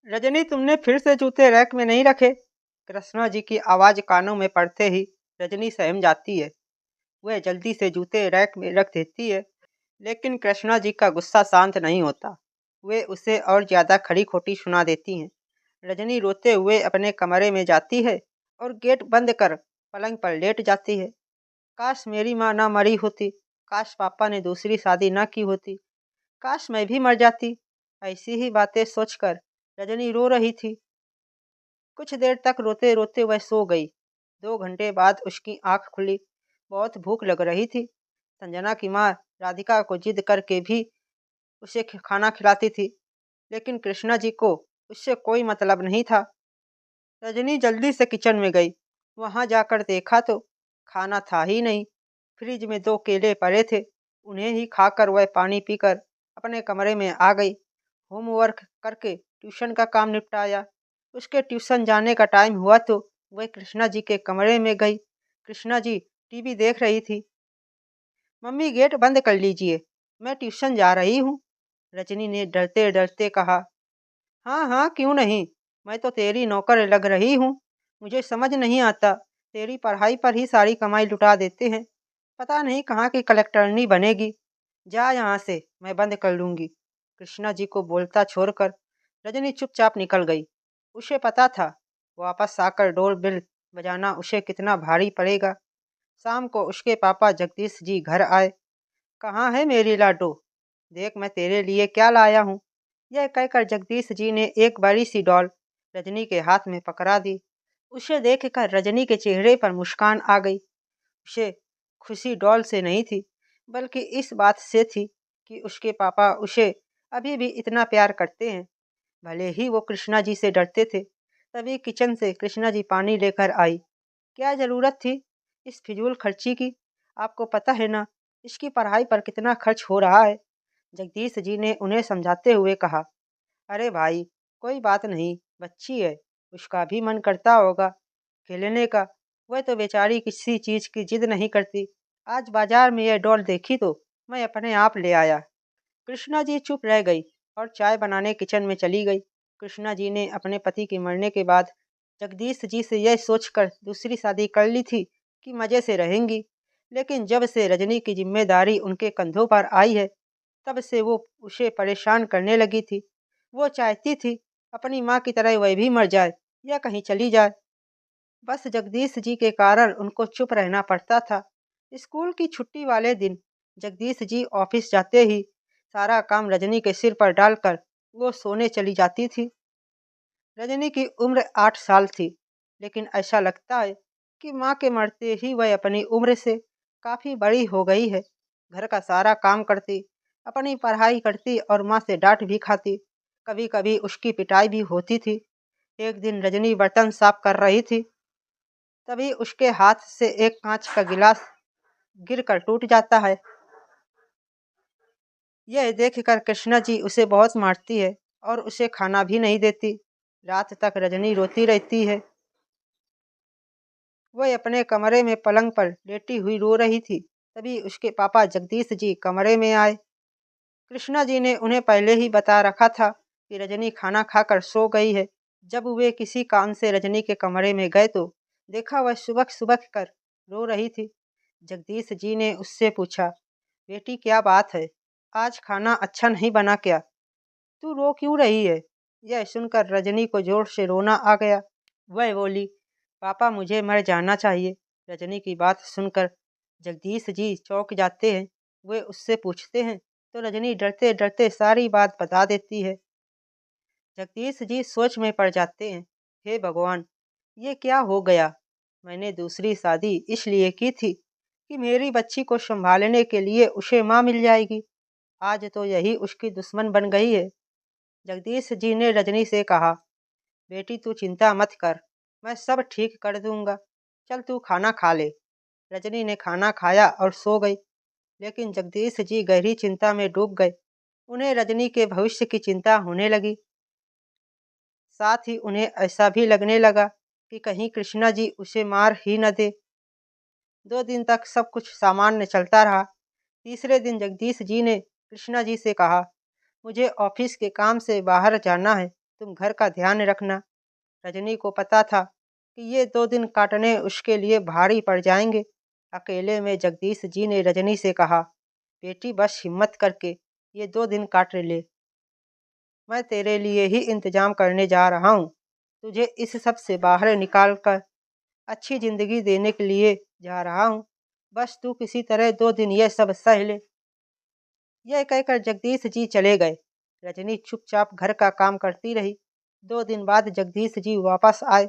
रजनी, तुमने फिर से जूते रैक में नहीं रखे? कृष्णा जी की आवाज कानों में पड़ते ही रजनी सहम जाती है। वह जल्दी से जूते रैक में रख देती है, लेकिन कृष्णा जी का गुस्सा शांत नहीं होता। वे उसे और ज्यादा खरी खोटी सुना देती हैं। रजनी रोते हुए अपने कमरे में जाती है और गेट बंद कर पलंग पर लेट जाती है। काश मेरी माँ ना मरी होती, काश पापा ने दूसरी शादी ना की होती, काश मैं भी मर जाती। ऐसी ही बातें सोचकर रजनी रो रही थी। कुछ देर तक रोते रोते वह सो गई। 2 घंटे बाद उसकी आंख खुली। बहुत भूख लग रही थी। संजना की माँ राधिका को जिद करके भी उसे खाना खिलाती थी, लेकिन कृष्णा जी को उससे कोई मतलब नहीं था। रजनी जल्दी से किचन में गई। वहां जाकर देखा तो खाना था ही नहीं। फ्रिज में 2 केले पड़े थे। उन्हें ही खाकर वह पानी पीकर अपने कमरे में आ गई। होमवर्क करके ट्यूशन का काम निपटाया। उसके ट्यूशन जाने का टाइम हुआ तो वह कृष्णा जी के कमरे में गई। कृष्णा जी टीवी देख रही थी। मम्मी, गेट बंद कर लीजिए, मैं ट्यूशन जा रही हूँ, रजनी ने डरते डरते कहा। हाँ हाँ, क्यों नहीं, मैं तो तेरी नौकर लग रही हूँ। मुझे समझ नहीं आता, तेरी पढ़ाई पर ही सारी कमाई लुटा देते हैं। पता नहीं कहाँ की कलेक्टरनी बनेगी। जा यहाँ से, मैं बंद कर लूंगी। कृष्णा जी को बोलता छोड़कर रजनी चुपचाप निकल गई। उसे पता था वापस आकर डोर बेल बजाना उसे कितना भारी पड़ेगा। शाम को उसके पापा जगदीश जी घर आए। कहाँ है मेरी लाडो, देख मैं तेरे लिए क्या लाया हूँ। यह कहकर जगदीश जी ने एक बड़ी सी डॉल रजनी के हाथ में पकड़ा दी। उसे देखकर रजनी के चेहरे पर मुस्कान आ गई। उसे खुशी डॉल से नहीं थी, बल्कि इस बात से थी कि उसके पापा उसे अभी भी इतना प्यार करते हैं। भले ही वो कृष्णा जी से डरते थे। तभी किचन से कृष्णा जी पानी लेकर आई। क्या जरूरत थी इस फिजूल खर्ची की? आपको पता है ना, इसकी पढ़ाई पर कितना खर्च हो रहा है। जगदीश जी ने उन्हें समझाते हुए कहा। अरे भाई, कोई बात नहीं, बच्ची है, उसका भी मन करता होगा खेलने का। वह तो बेचारी किसी चीज की जिद नहीं करती। आज बाजार में यह डॉल देखी तो मैं अपने आप ले आया। कृष्णा जी चुप रह गई और चाय बनाने किचन में चली गई। कृष्णा जी ने अपने पति के मरने के बाद जगदीश जी से यह सोचकर दूसरी शादी कर ली थी कि मजे से रहेंगी, लेकिन जब से रजनी की जिम्मेदारी उनके कंधों पर आई है, तब से वो उसे परेशान करने लगी थी। वो चाहती थी अपनी माँ की तरह वह भी मर जाए या कहीं चली जाए। बस जगदीश जी के कारण उनको चुप रहना पड़ता था। स्कूल की छुट्टी वाले दिन जगदीश जी ऑफिस जाते ही सारा काम रजनी के सिर पर डालकर वो सोने चली जाती थी। रजनी की उम्र 8 साल थी, लेकिन ऐसा लगता है कि माँ के मरते ही वह अपनी उम्र से काफी बड़ी हो गई है। घर का सारा काम करती, अपनी पढ़ाई करती और माँ से डांट भी खाती। कभी कभी उसकी पिटाई भी होती थी। एक दिन रजनी बर्तन साफ कर रही थी, तभी उसके हाथ से एक कांच का गिलास गिरकर टूट जाता है। यह देखकर कृष्णा जी उसे बहुत मारती है और उसे खाना भी नहीं देती। रात तक रजनी रोती रहती है। वह अपने कमरे में पलंग पर लेटी हुई रो रही थी। तभी उसके पापा जगदीश जी कमरे में आए। कृष्णा जी ने उन्हें पहले ही बता रखा था कि रजनी खाना खाकर सो गई है। जब वे किसी काम से रजनी के कमरे में गए तो देखा वह सुबह सुबह कर रो रही थी। जगदीश जी ने उससे पूछा, बेटी क्या बात है, आज खाना अच्छा नहीं बना क्या? तू रो क्यों रही है? यह सुनकर रजनी को जोर से रोना आ गया। वह बोली, पापा मुझे मर जाना चाहिए। रजनी की बात सुनकर जगदीश जी चौंक जाते हैं। वे उससे पूछते हैं तो रजनी डरते डरते सारी बात बता देती है। जगदीश जी सोच में पड़ जाते हैं। हे भगवान, ये क्या हो गया? मैंने दूसरी शादी इसलिए की थी कि मेरी बच्ची को संभालने के लिए उसे माँ मिल जाएगी। आज तो यही उसकी दुश्मन बन गई है। जगदीश जी ने रजनी से कहा, बेटी तू चिंता मत कर, मैं सब ठीक कर दूंगा। चल तू खाना खा ले। रजनी ने खाना खाया और सो गई। लेकिन जगदीश जी गहरी चिंता में डूब गए। उन्हें रजनी के भविष्य की चिंता होने लगी। साथ ही उन्हें ऐसा भी लगने लगा कि कहीं कृष्णा जी उसे मार ही न दे। 2 दिन तक सब कुछ सामान्य चलता रहा। तीसरे दिन जगदीश जी ने कृष्णा जी से कहा, मुझे ऑफिस के काम से बाहर जाना है, तुम घर का ध्यान रखना। रजनी को पता था कि ये 2 दिन काटने उसके लिए भारी पड़ जाएंगे। अकेले में जगदीश जी ने रजनी से कहा, बेटी बस हिम्मत करके ये 2 दिन काट ले। मैं तेरे लिए ही इंतजाम करने जा रहा हूँ। तुझे इस सब से बाहर निकाल कर अच्छी जिंदगी देने के लिए जा रहा हूँ। बस तू किसी तरह 2 दिन यह सब सह ले। यह कहकर जगदीश जी चले गए। रजनी चुपचाप घर का काम करती रही। 2 दिन बाद जगदीश जी वापस आए।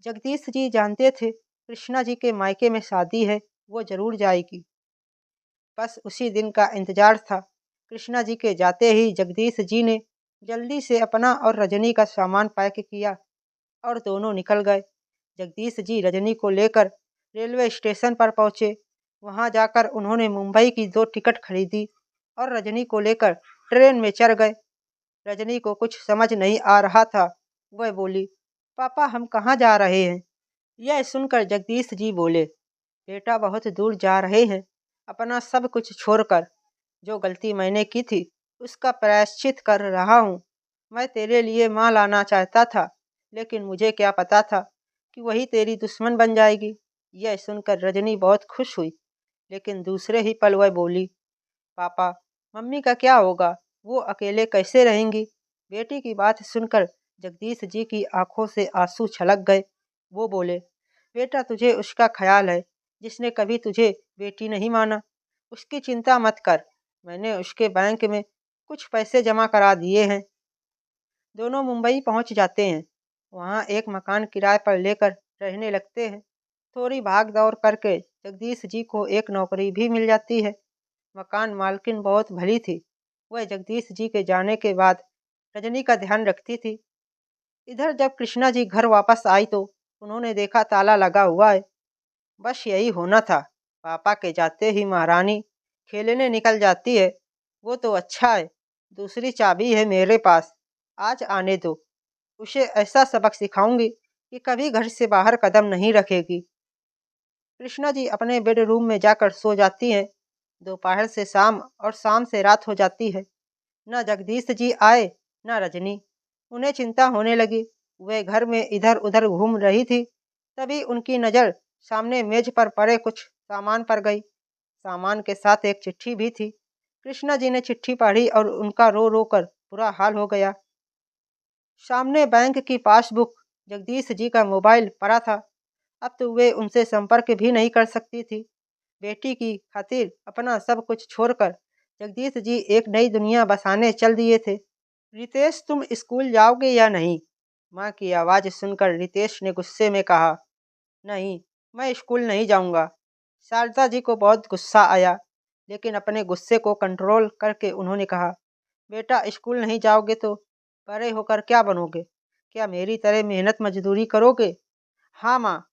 जगदीश जी जानते थे कृष्णा जी के मायके में शादी है, वो जरूर जाएगी। बस उसी दिन का इंतजार था। कृष्णा जी के जाते ही जगदीश जी ने जल्दी से अपना और रजनी का सामान पैक किया और दोनों निकल गए। जगदीश जी रजनी को लेकर रेलवे स्टेशन पर पहुंचे। वहां जाकर उन्होंने मुंबई की 2 टिकट खरीदी और रजनी को लेकर ट्रेन में चढ़ गए। रजनी को कुछ समझ नहीं आ रहा था। वह बोली, पापा हम कहाँ जा रहे हैं? यह सुनकर जगदीश जी बोले, बेटा बहुत दूर जा रहे हैं, अपना सब कुछ छोड़कर। जो गलती मैंने की थी उसका प्रायश्चित कर रहा हूँ। मैं तेरे लिए माँ लाना चाहता था, लेकिन मुझे क्या पता था कि वही तेरी दुश्मन बन जाएगी। यह सुनकर रजनी बहुत खुश हुई, लेकिन दूसरे ही पल वह बोली, पापा मम्मी का क्या होगा? वो अकेले कैसे रहेंगी? बेटी की बात सुनकर जगदीश जी की आंखों से आंसू छलक गए। वो बोले, बेटा तुझे उसका ख्याल है जिसने कभी तुझे बेटी नहीं माना। उसकी चिंता मत कर, मैंने उसके बैंक में कुछ पैसे जमा करा दिए हैं। दोनों मुंबई पहुंच जाते हैं। वहां एक मकान किराए पर लेकर रहने लगते हैं। थोड़ी भाग दौड़ करके जगदीश जी को एक नौकरी भी मिल जाती है। मकान मालकिन बहुत भली थी। वह जगदीश जी के जाने के बाद रजनी का ध्यान रखती थी। इधर जब कृष्णा जी घर वापस आई तो उन्होंने देखा ताला लगा हुआ है। बस यही होना था। पापा के जाते ही महारानी खेलने निकल जाती है। वो तो अच्छा है, दूसरी चाबी है मेरे पास, आज आने दो। उसे ऐसा सबक सिखाऊंगी कि कभी घर से बाहर कदम नहीं रखेगी। कृष्णा जी अपने बेडरूम में जाकर सो जाती हैं। दोपहर से शाम और शाम से रात हो जाती है। न जगदीश जी आए न रजनी। उन्हें चिंता होने लगी। वे घर में इधर उधर घूम रही थी। तभी उनकी नज़र सामने मेज पर पड़े कुछ सामान पर गई। सामान के साथ एक चिट्ठी भी थी। कृष्णा जी ने चिट्ठी पढ़ी और उनका रो रो कर बुरा हाल हो गया। सामने बैंक की पासबुक, जगदीश जी का मोबाइल पड़ा था। अब तो वे उनसे संपर्क भी नहीं कर सकती थी। बेटी की खातिर अपना सब कुछ छोड़कर जगदीश जी एक नई दुनिया बसाने चल दिए थे। रितेश तुम स्कूल जाओगे या नहीं? माँ की आवाज़ सुनकर रितेश ने गुस्से में कहा, नहीं, मैं स्कूल नहीं जाऊंगा। शारदा जी को बहुत गुस्सा आया, लेकिन अपने गुस्से को कंट्रोल करके उन्होंने कहा, बेटा स्कूल नहीं जाओगे तो बड़े होकर क्या बनोगे? क्या मेरी तरह मेहनत मजदूरी करोगे? हाँ माँ,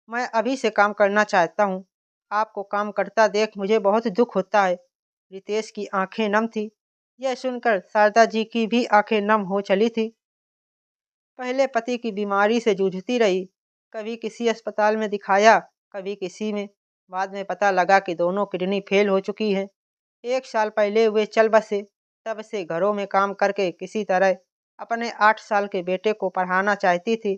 मैं अभी से काम करना चाहता हूँ। आपको काम करता देख मुझे बहुत दुख होता है। रितेश की आंखें नम थी। यह सुनकर शारदा जी की भी आंखें नम हो चली थी। पहले पति की बीमारी से जूझती रही। कभी किसी अस्पताल में दिखाया, कभी किसी में। बाद में पता लगा कि दोनों किडनी फेल हो चुकी है। 1 साल पहले वे चल बसे। तब से घरों में काम करके किसी तरह अपने 8 साल के बेटे को पढ़ाना चाहती थी।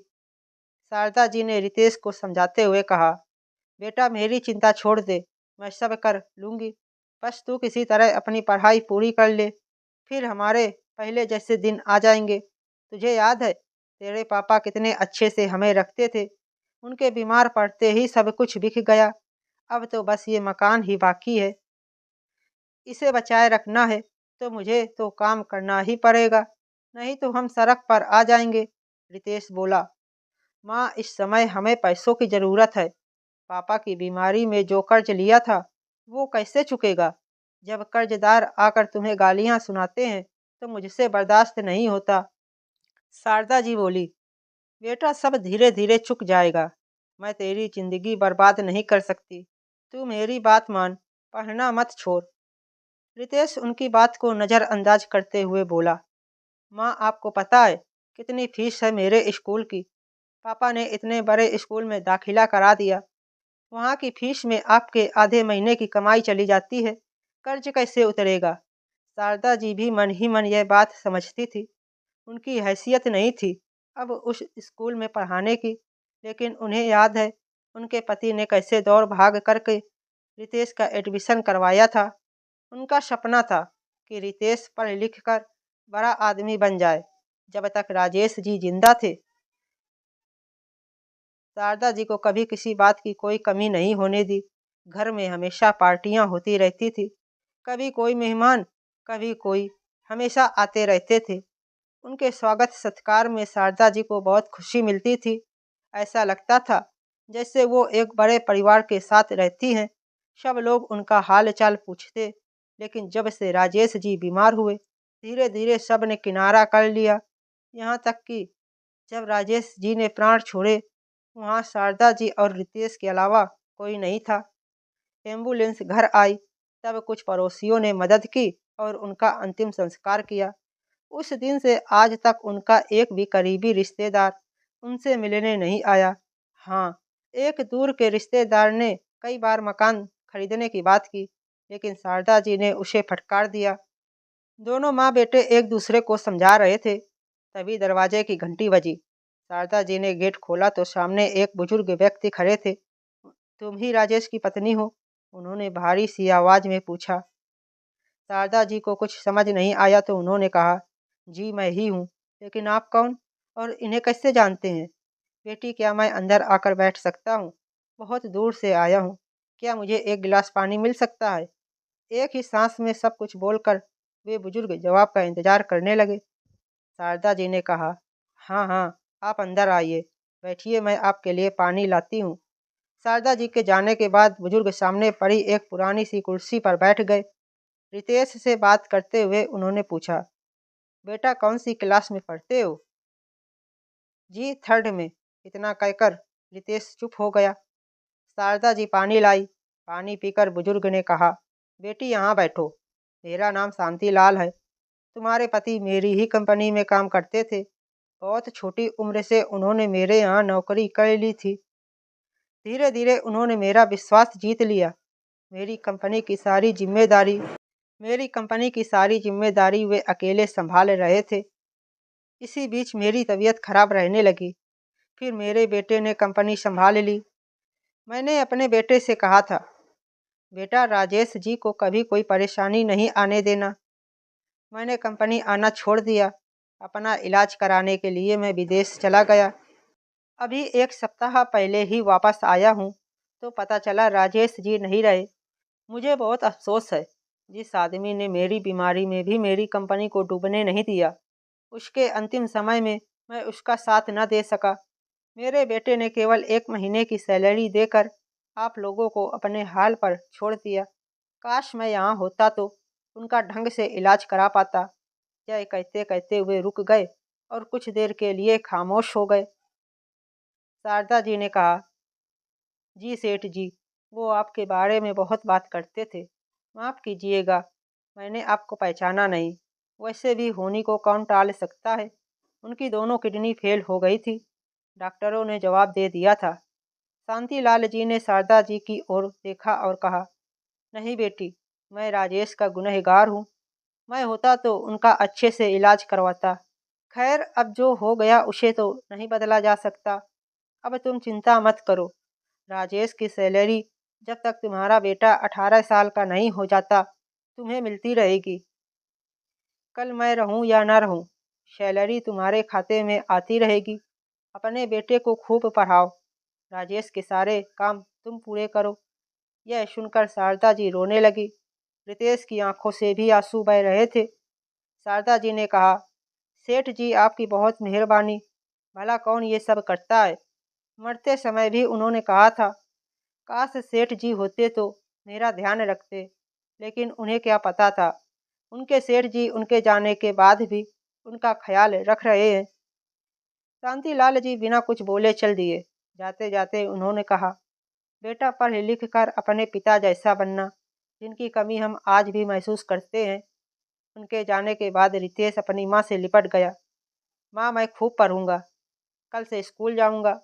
शारदा जी ने रितेश को समझाते हुए कहा, बेटा मेरी चिंता छोड़ दे, मैं सब कर लूँगी। बस तू किसी तरह अपनी पढ़ाई पूरी कर ले, फिर हमारे पहले जैसे दिन आ जाएंगे। तुझे याद है तेरे पापा कितने अच्छे से हमें रखते थे? उनके बीमार पड़ते ही सब कुछ बिक गया। अब तो बस ये मकान ही बाकी है। इसे बचाए रखना है तो मुझे तो काम करना ही पड़ेगा, नहीं तो हम सड़क पर आ जाएंगे। रितेश बोला, माँ इस समय हमें पैसों की ज़रूरत है। पापा की बीमारी में जो कर्ज लिया था वो कैसे चुकेगा? जब कर्जदार आकर तुम्हें गालियां सुनाते हैं तो मुझसे बर्दाश्त नहीं होता। शारदा जी बोली, बेटा सब धीरे धीरे चुक जाएगा। मैं तेरी जिंदगी बर्बाद नहीं कर सकती। तू मेरी बात मान, पढ़ना मत छोड़। रितेश उनकी बात को नज़रअंदाज करते हुए बोला, माँ आपको पता है कितनी फीस है मेरे स्कूल की? पापा ने इतने बड़े स्कूल में दाखिला करा दिया। वहाँ की फीस में आपके आधे महीने की कमाई चली जाती है। कर्ज कैसे उतरेगा? शारदा जी भी मन ही मन यह बात समझती थी। उनकी हैसियत नहीं थी अब उस स्कूल में पढ़ाने की, लेकिन उन्हें याद है उनके पति ने कैसे दौड़ भाग करके रितेश का एडमिशन करवाया था। उनका सपना था कि रितेश पढ़ लिख कर बड़ा आदमी बन जाए। जब तक राजेश जी जिंदा थे, शारदा जी को कभी किसी बात की कोई कमी नहीं होने दी। घर में हमेशा पार्टियां होती रहती थी। कभी कोई मेहमान, कभी कोई, हमेशा आते रहते थे। उनके स्वागत सत्कार में शारदा जी को बहुत खुशी मिलती थी। ऐसा लगता था जैसे वो एक बड़े परिवार के साथ रहती हैं। सब लोग उनका हाल चाल पूछते, लेकिन जब से राजेश जी बीमार हुए, धीरे धीरे सब ने किनारा कर लिया। यहाँ तक कि जब राजेश जी ने प्राण छोड़े, वहाँ शारदा जी और रितेश के अलावा कोई नहीं था। एम्बुलेंस घर आई, तब कुछ पड़ोसियों ने मदद की और उनका अंतिम संस्कार किया। उस दिन से आज तक उनका एक भी करीबी रिश्तेदार उनसे मिलने नहीं आया। हाँ, एक दूर के रिश्तेदार ने कई बार मकान खरीदने की बात की, लेकिन शारदा जी ने उसे फटकार दिया। दोनों माँ बेटे एक दूसरे को समझा रहे थे, तभी दरवाजे की घंटी बजी। शारदा जी ने गेट खोला तो सामने एक बुजुर्ग व्यक्ति खड़े थे। तुम ही राजेश की पत्नी हो? उन्होंने भारी सी आवाज में पूछा। शारदा जी को कुछ समझ नहीं आया तो उन्होंने कहा, जी मैं ही हूँ, लेकिन आप कौन और इन्हें कैसे जानते हैं? बेटी, क्या मैं अंदर आकर बैठ सकता हूँ? बहुत दूर से आया हूँ, क्या मुझे एक गिलास पानी मिल सकता है? एक ही सांस में सब कुछ बोलकर वे बुजुर्ग जवाब का इंतजार करने लगे। शारदा जी ने कहा, हाँ हाँ, आप अंदर आइए, बैठिए, मैं आपके लिए पानी लाती हूँ। शारदा जी के जाने के बाद बुजुर्ग सामने पड़ी एक पुरानी सी कुर्सी पर बैठ गए। रितेश से बात करते हुए उन्होंने पूछा, बेटा कौन सी क्लास में पढ़ते हो? जी थर्ड में। इतना कहकर रितेश चुप हो गया। शारदा जी पानी लाई। पानी पीकर बुजुर्ग ने कहा, बेटी यहाँ बैठो, मेरा नाम शांति लाल है। तुम्हारे पति मेरी ही कंपनी में काम करते थे। बहुत छोटी उम्र से उन्होंने मेरे यहाँ नौकरी कर ली थी। धीरे धीरे उन्होंने मेरा विश्वास जीत लिया। मेरी कंपनी की सारी जिम्मेदारी मेरी कंपनी की सारी जिम्मेदारी वे अकेले संभाल रहे थे। इसी बीच मेरी तबीयत खराब रहने लगी। फिर मेरे बेटे ने कंपनी संभाल ली। मैंने अपने बेटे से कहा था, बेटा राजेश जी को कभी कोई परेशानी नहीं आने देना। मैंने कंपनी आना छोड़ दिया। अपना इलाज कराने के लिए मैं विदेश चला गया। अभी एक सप्ताह पहले ही वापस आया हूँ तो पता चला राजेश जी नहीं रहे। मुझे बहुत अफसोस है। जिस आदमी ने मेरी बीमारी में भी मेरी कंपनी को डूबने नहीं दिया, उसके अंतिम समय में मैं उसका साथ न दे सका। मेरे बेटे ने केवल 1 महीने की सैलरी देकर आप लोगों को अपने हाल पर छोड़ दिया। काश मैं यहाँ होता तो उनका ढंग से इलाज करा पाता। यह कहते कहते वे रुक गए और कुछ देर के लिए खामोश हो गए। शारदा जी ने कहा, जी सेठ जी, वो आपके बारे में बहुत बात करते थे। माफ़ कीजिएगा, मैंने आपको पहचाना नहीं। वैसे भी होनी को कौन टाल सकता है। उनकी दोनों किडनी फेल हो गई थी, डॉक्टरों ने जवाब दे दिया था। शांतिलाल जी ने शारदा जी की ओर देखा और कहा, नहीं बेटी, मैं राजेश का गुनहगार हूँ। मैं होता तो उनका अच्छे से इलाज करवाता। खैर, अब जो हो गया उसे तो नहीं बदला जा सकता। अब तुम चिंता मत करो। राजेश की सैलरी जब तक तुम्हारा बेटा 18 साल का नहीं हो जाता तुम्हें मिलती रहेगी। कल मैं रहूं या ना रहूं, सैलरी तुम्हारे खाते में आती रहेगी। अपने बेटे को खूब पढ़ाओ। राजेश के सारे काम तुम पूरे करो। यह सुनकर शारदा जी रोने लगी। रितेश की आंखों से भी आंसू बह रहे थे। शारदा जी ने कहा, सेठ जी आपकी बहुत मेहरबानी। भला कौन ये सब करता है। मरते समय भी उन्होंने कहा था, काश सेठ जी होते तो मेरा ध्यान रखते। लेकिन उन्हें क्या पता था, उनके सेठ जी उनके जाने के बाद भी उनका ख्याल रख रहे हैं। शांतिलाल जी बिना कुछ बोले चल दिए। जाते जाते उन्होंने कहा, बेटा पढ़ लिख कर अपने पिता जैसा बनना, जिनकी कमी हम आज भी महसूस करते हैं। उनके जाने के बाद रितेश अपनी माँ से लिपट गया। माँ, मैं खूब पढ़ूंगा, कल से स्कूल जाऊंगा।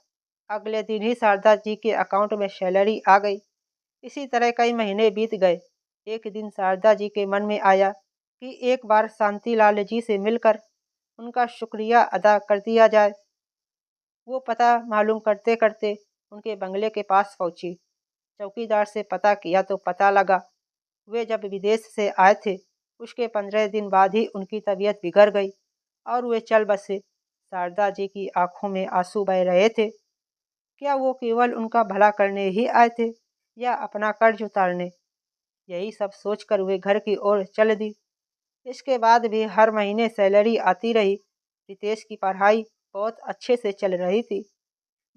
अगले दिन ही शारदा जी के अकाउंट में सैलरी आ गई। इसी तरह कई महीने बीत गए। एक दिन शारदा जी के मन में आया कि एक बार शांतिलाल जी से मिलकर उनका शुक्रिया अदा कर दिया जाए। वो पता मालूम करते करते उनके बंगले के पास पहुंची। चौकीदार से पता किया तो पता लगा वे जब विदेश से आए थे उसके 15 दिन बाद ही उनकी तबीयत बिगड़ गई और वे चल बसे। शारदा जी की आंखों में आंसू बह रहे थे। क्या वो केवल उनका भला करने ही आए थे या अपना कर्ज उतारने? यही सब सोचकर वे घर की ओर चल दी। इसके बाद भी हर महीने सैलरी आती रही। रितेश की पढ़ाई बहुत अच्छे से चल रही थी।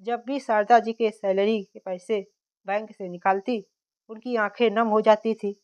जब भी शारदा जी के सैलरी के पैसे बैंक से निकालती उनकी आंखें नम हो जाती थी।